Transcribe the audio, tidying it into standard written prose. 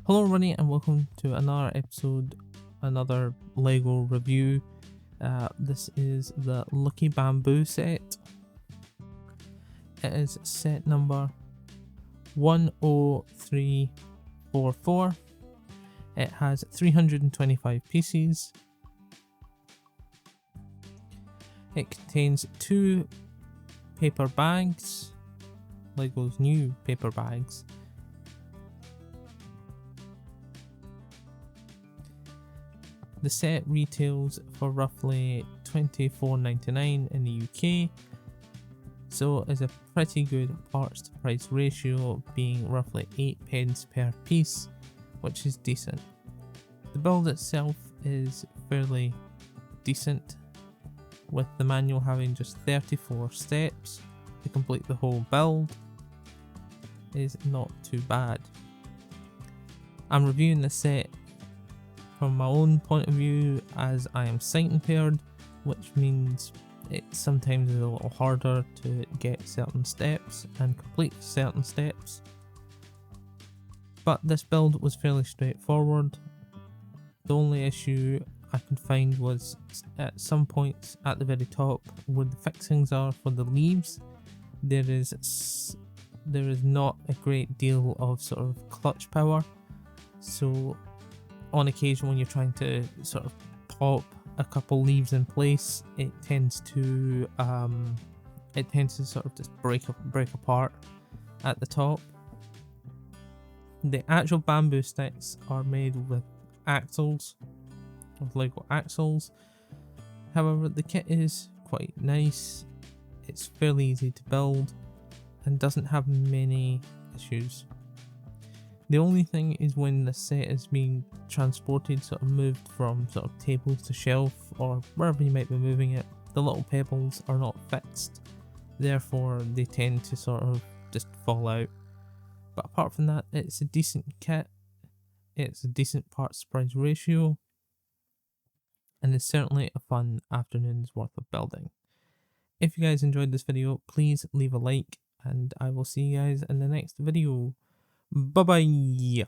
Hello everybody and welcome to another episode, another LEGO review. This is the Lucky Bamboo set. It is set number 10344. It has 325 pieces. It contains 2 paper bags, LEGO's new paper bags. The set retails for roughly $24.99 in the UK, so is a pretty good parts to price ratio, being roughly 8 pence per piece, which is decent. The build itself is fairly decent, with the manual having just 34 steps to complete the whole build. Is not too bad. I'm reviewing the set from my own point of view, as I am sight impaired, which means it sometimes is a little harder to get certain steps and complete certain steps. But this build was fairly straightforward. The only issue I could find was at some points at the very top where the fixings are for the leaves, there is not a great deal of sort of clutch power, so on occasion when you're trying to sort of pop a couple leaves in place, it tends to sort of just break apart at the top. The actual bamboo sticks are made with axles, with LEGO axles. However, the kit is quite nice. It's fairly easy to build and doesn't have many issues. The only thing is when the set is being transported, sort of moved from sort of table to shelf or wherever you might be moving it, the little pebbles are not fixed, therefore they tend to sort of just fall out. But apart from that, it's a decent kit, it's a decent parts to price ratio, and it's certainly a fun afternoon's worth of building. If you guys enjoyed this video, please leave a like, and I will see you guys in the next video. Bye bye.